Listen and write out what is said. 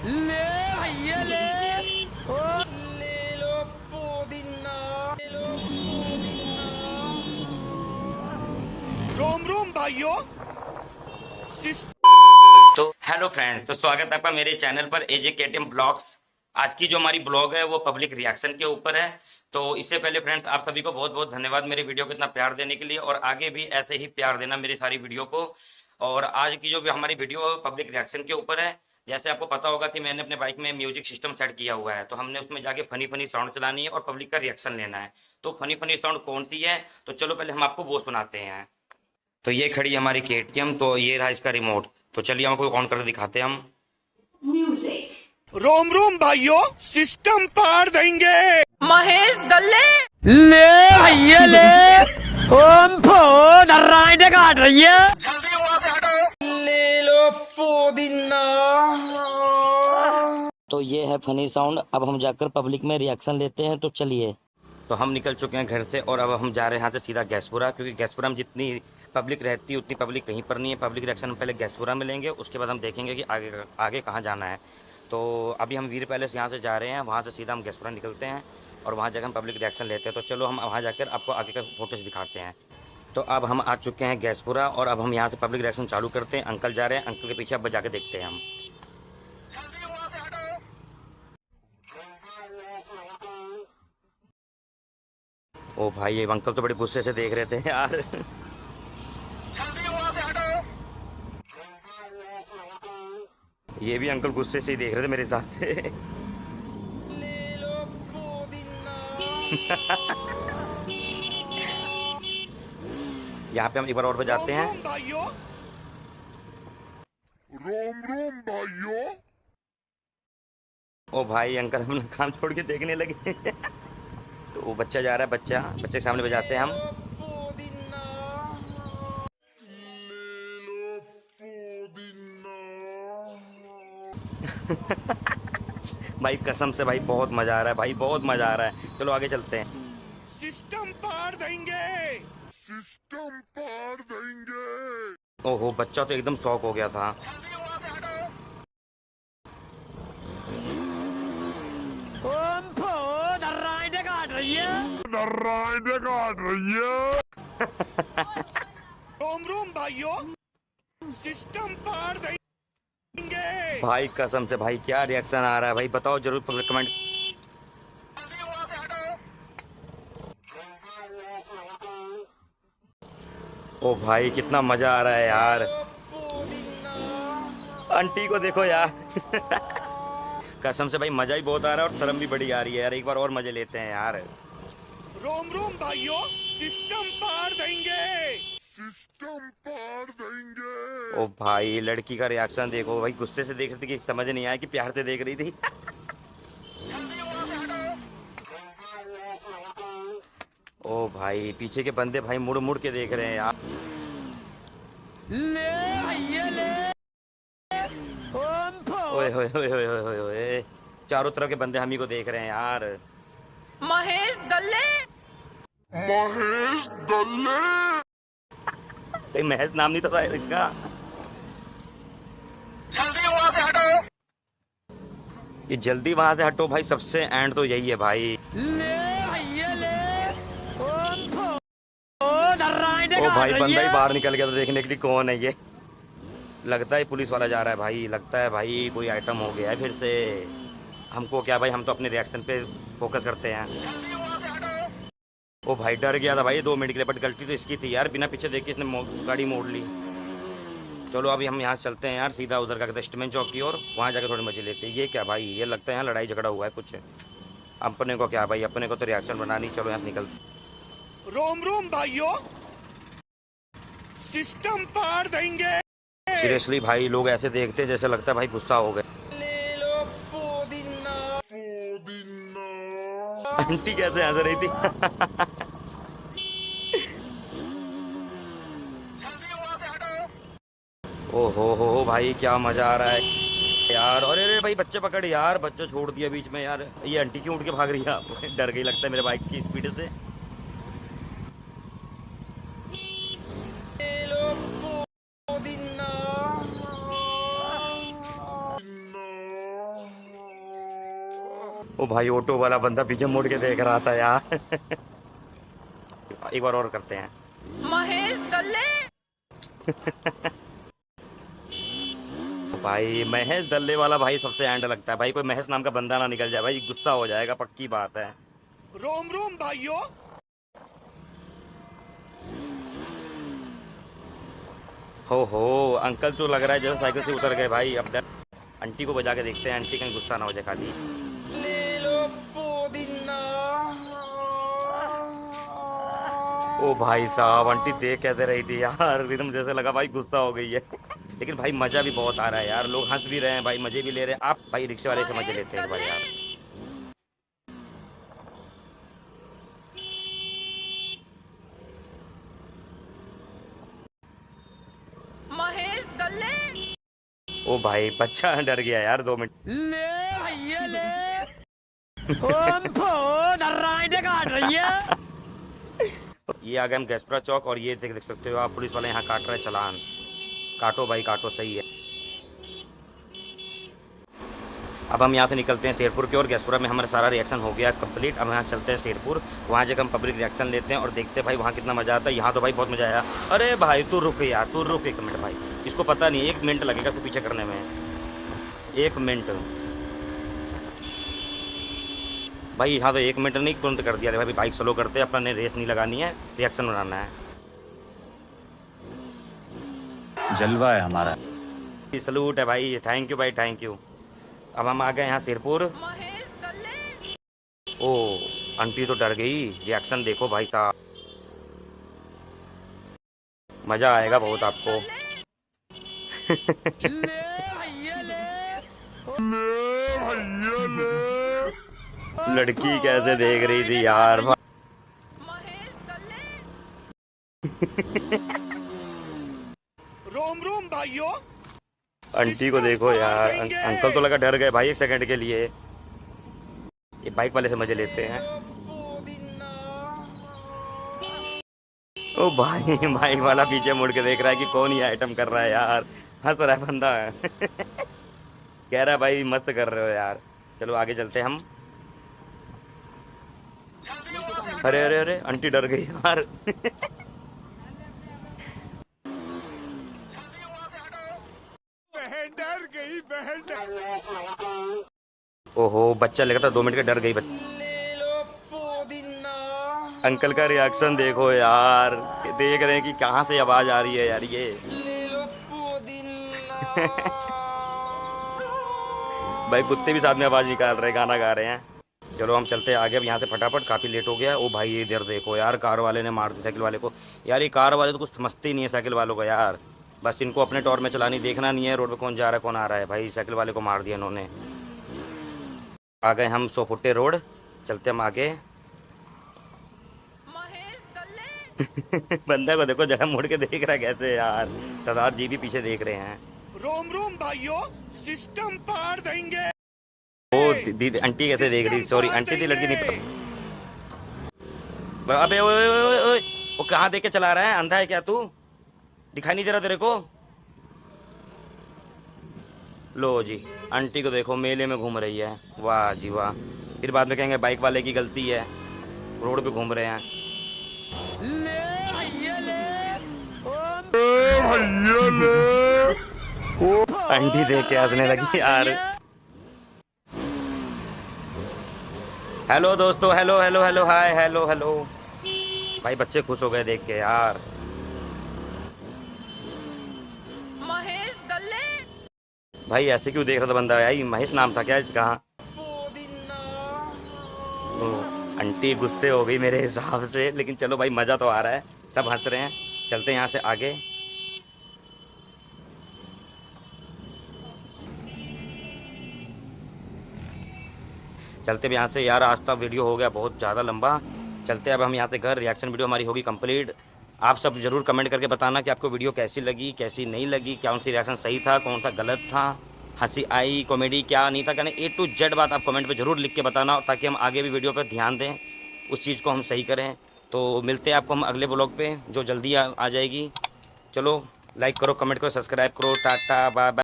ले भैया ले। ओ ले लो पुदीना, ले लो पुदीना। रोम रोम भाइयों। तो हेलो फ्रेंड्स, तो स्वागत है आपका मेरे चैनल पर एजे केटीएम ब्लॉग्स। आज की जो हमारी ब्लॉग है वो पब्लिक रिएक्शन के ऊपर है। तो इससे पहले फ्रेंड्स, आप सभी को बहुत बहुत धन्यवाद मेरे वीडियो को इतना प्यार देने के लिए, और आगे भी ऐसे ही प्यार देना मेरी सारी वीडियो को। और आज की जो हमारी वीडियो पब्लिक रिएक्शन के ऊपर है, जैसे आपको पता होगा कि मैंने अपने बाइक में म्यूजिक सिस्टम सेट किया हुआ है, तो हमने उसमें जाके फनी फनी साउंड चलानी है और पब्लिक का रिएक्शन लेना है। तो फनी फनी साउंड कौन सी है, तो चलो पहले हम आपको वो सुनाते हैं। तो ये खड़ी है हमारी केटीएम, तो ये रहा इसका रिमोट। तो चलिए हम आपको ऑन करके दिखाते हैं हम। रोम रोम भाइयों, सिस्टम पार देंगे। महेश दल्ले। ले भैया ले। ओम फो नारायण काट रही है। जल्दी वहां से हटो। ले लो पुदीना। तो ये है फनी साउंड। अब हम जाकर पब्लिक में रिएक्शन लेते हैं, तो चलिए। तो हम निकल चुके हैं घर से और अब हम जा रहे हैं यहाँ से सीधा गैसपुरा, क्योंकि गैसपुरा में जितनी पब्लिक रहती है उतनी पब्लिक कहीं पर नहीं है। पब्लिक रिएक्शन पहले गैसपुरा में लेंगे, उसके बाद हम देखेंगे कि आगे कहाँ जाना है। तो अभी हम वीर पैलेस यहाँ से जा रहे हैं, वहाँ से सीधा हम गैसपुरा निकलते हैं और वहाँ जाकर हम पब्लिक रिएक्शन लेते हैं। तो चलो हम वहाँ जाकर आपको आगे का फोटोज दिखाते हैं। तो अब हम आ चुके हैं गैसपुरा और अब हम यहाँ से पब्लिक रिएक्शन चालू करते हैं। अंकल जा रहे हैं, अंकल के पीछे अब जाके देखते हैं हम। ओ भाई, ये अंकल तो बड़े गुस्से से देख रहे थे यार। ये भी अंकल गुस्से से ही देख रहे थे मेरे हिसाब से। ले लो पुदीना। यहाँ पे हम एक बार और पे जाते हैं। रोम भाइयों। रोम रोम भाइयों। ओ भाई, अंकल हम काम छोड़ के देखने लगे। तो वो बच्चा जा रहा है, बच्चे के सामने बजाते हैं हम। पुदीना। ले लो पुदीना। भाई कसम से भाई बहुत मजा आ रहा है, भाई बहुत मजा आ रहा है। चलो आगे चलते हैं। सिस्टम पार देंगे। सिस्टम पार देंगे। ओहो, बच्चा तो एकदम शॉक हो गया था। ओम फो नारायण काट रही है। नारायण काट रही है। रोम रोम भाइयों, सिस्टम पार देंगे। भाई कसम से भाई क्या रिएक्शन आ रहा है भाई, बताओ जरूर कमेंट। ओ भाई कितना मजा आ रहा है यार। आंटी को देखो यार। कसम से भाई मजा ही बहुत आ रहा है और शर्म भी बड़ी आ रही है यार। एक बार और मजे लेते हैं यार। रोम रोम भाइयों, सिस्टम पार देंगे। सिस्टम पार देंगे। ओ भाई, लड़की का रिएक्शन देखो भाई, गुस्से से देख रही थी कि समझ नहीं आया कि प्यार से देख रही थी। ओ भाई, पीछे के बंदे भाई मुड़ मुड़ के देख रहे हैं यार। ले भैया ले। ओम फो। ओए होए होए होए होए होए होए। चारों तरफ के बंदे हम ही को देख रहे हैं यार। महेश दल्ले। महेश दल्ले। कहीं महज नाम नहीं था इसका। जल्दी वहां से हटो। ये जल्दी वहां से हटो भाई, सबसे एंड तो यही है भाई। ले भैया ले। ओम फो नारायण ओ काट भाई, रही बंदा ही है। बाहर निकल गया तो देखने के लिए कौन है ये। लगता है पुलिस वाला जा रहा है भाई, लगता है भाई कोई आइटम हो गया है फिर से। हमको क्या भाई, हम तो अपने रिएक्शन पे फोकस करते हैं। ओ भाई डर गया था भाई 2 मिनट के लिए, बट गलती तो इसकी थी यार, बिना पीछे देखे इसने गाड़ी मोड़ ली। चलो अभी हम यहाँ से चलते हैं यार सीधा उधर का स्टेशन चौक की ओर, वहाँ जाकर थोड़े मजे लेते हैं। ये क्या भाई, ये लगता है यहाँ लड़ाई झगड़ा हुआ है कुछ। अपने को क्या भाई, अपने को तो रिएक्शन बनानी। चलो यहाँ से निकलते। रोम रोम भाइयों, सिस्टम पार देंगे। सीरियसली भाई, लोग ऐसे देखते हैं जैसे लगता है भाई गुस्सा हो गए। ले लो पुदीना। पुदीना। आंटी कैसे हंस रही थी। ओ हो भाई क्या मजा आ रहा है यार। अरे अरे भाई, बच्चे पकड़ यार, बच्चे छोड़ दिया बीच में यार। ये आंटी क्यों उठ के भाग रही है। डर गई लगता है मेरे बाइक की स्पीड से। ले लो पुदीना। ओ भाई ऑटो वाला बंदा पीछे मुड़ के देख रहा था यार। एक बार और करते हैं। महेश दल्ले। भाई महेश दल्ले वाला भाई सबसे एंड लगता है भाई, कोई महेश नाम का बंदा ना निकल जाए भाई, गुस्सा हो जाएगा, पक्की बात है। रोम रोम भाइयों। हो अंकल तो लग रहा है जैसे साइकिल से उतर गए भाई। अब आंटी को बजा के देखते हैं, आंटी कहीं गुस्सा ना हो जाए खाली। ले लो पुदीना। ओ भाई साहब आंटी देख कैसे रही थी यार, एकदम जैसे लगा भाई गुस्सा हो गई है। लेकिन भाई मजा भी बहुत आ रहा है यार, लोग हंस भी रहे हैं भाई, मजे भी ले रहे हैं। आप भाई रिक्शे वाले से मजे लेते हैं भाई यार। महेश दल्ले। ओ भाई बच्चा डर गया यार 2 मिनट। ले भैया ले। ओम फो नारायण काट रही है। ये आ गए हम गैसपुरा चौक, और ये देख सकते हो आप, पुलिस वाले यहाँ काट रहे हैं चालान। काटो भाई काटो, सही है। अब हम यहाँ से निकलते हैं शेरपुर की ओर। गैसपुरा में हमारा सारा रिएक्शन हो गया कंप्लीट। अब यहाँ चलते हैं शेरपुर, वहाँ जगह हम पब्लिक रिएक्शन लेते हैं और देखते हैं भाई वहाँ कितना मजा आता है। यहाँ तो भाई बहुत मजा आया। अरे भाई तू रुक यार, तू रुक 1 मिनट भाई, इसको पता नहीं 1 मिनट लगेगा इसको पीछे करने में। 1 मिनट भाई, यहाँ तो 1 मिनट नहीं तुरंत कर दिया भाई। बाइक स्लो करते हैं, अपना ने रेस नहीं लगानी है, रिएक्शन बनाना है। जलवा है हमारा। सलूट है भाई, थैंक यू भाई, थैंक यू। अब हम आ गए यहाँ शेरपुर। महेश दल्ले। ओ आंटी तो डर गई, रिएक्शन देखो भाई साहब, मजा आएगा बहुत आपको। ले भैया ले। लड़की कैसे देख रही थी यार। महेश दल्ले। रोम रोम भाइयों। आंटी को देखो यार, अंकल तो लगा डर गए भाई 1 सेकंड के लिए। ये बाइक वाले से मजे लेते हैं। ओ भाई बाइक वाला पीछे मुड़ के देख रहा है कि कौन ये आइटम कर रहा है यार, हंस रहा है बंदा। कह रहा है भाई मस्त कर रहे हो यार। चलो आगे चलते हैं हम। अरे अरे अरे आंटी डर गई यार। बहन डर गई, बहन डर। ओहो बच्चा लगा था 2 मिनट का, डर गई बच्चा। ले लो पुदीना। अंकल का रिएक्शन देखो यार, देख रहे हैं कि कहाँ से आवाज आ रही है यार। ये ले लो पुदीना। भाई कुत्ते भी साथ में आवाज निकाल रहे हैं, गाना गा रहे हैं। चलो हम चलते हैं आगे अब यहाँ से फटाफट, काफ़ी लेट हो गया। ओ भाई ये इधर देखो यार, कार वाले ने मार दिया साइकिल वाले को। यार ये कार वाले तो कुछ समझते ही नहीं है साइकिल वालों का यार, बस इनको अपने टॉर में चलानी, देखना नहीं है रोड पे कौन जा रहा है कौन आ रहा है। भाई साइकिल वाले को मार दिया इन्होंने। आ गए हम 100 फुटे रोड, चलते हम आगे। महेश दल्ले। बंदे को देखो जरा मुड़ के देख रहा है कैसे यार, सरदार जी भी पीछे देख रहे हैं। रोम रोम भाइयों, सिस्टम पार देंगे। ओ दीदी आंटी कैसे देख रही, सॉरी आंटी थी लड़की नहीं पता। अबे ओए ओए ओए ओए, वो कहाँ देख के चला रहा है, अंधा है क्या तू, दिखाई नहीं दे रहा तेरे को। लो जी आंटी को देखो मेले में घूम रही है, वाह जी वाह। फिर बाद में कहेंगे बाइक वाले की गलती है, रोड पे घूम रहे हैं। ले भैया ले। ओम आंटी देख के हंसने लगी यार। हेलो दोस्तों, hello hello hello hi hello hello. भाई बच्चे खुश हो गए देख के यार। महेश दल्ले। भाई ऐसे क्यों देख रहा था बंदा यार, महेश नाम था क्या इसका। पुदीना। ओ, आंटी गुस्से हो गई मेरे हिसाब से, लेकिन चलो भाई मज़ा तो आ रहा है, सब हंस रहे हैं। चलते हैं यहाँ से आगे। चलते भी यहाँ से यार, आज तक वीडियो हो गया बहुत ज़्यादा लंबा। चलते अब हम यहाँ से घर, रिएक्शन वीडियो हमारी होगी कंप्लीट। आप सब ज़रूर कमेंट करके बताना कि आपको वीडियो कैसी लगी कैसी नहीं लगी, कौन सी रिएक्शन सही था कौन सा गलत था, हंसी आई कॉमेडी क्या नहीं था, कहने A to Z बात आप कमेंट पे ज़रूर लिख के बताना, ताकि हम आगे भी वीडियो पर ध्यान दें, उस चीज़ को हम सही करें। तो मिलते हैं आपको हम अगले ब्लॉग पे जो जल्दी आ जाएगी। चलो लाइक करो, कमेंट करो, सब्सक्राइब करो, टाटा बाय बाय।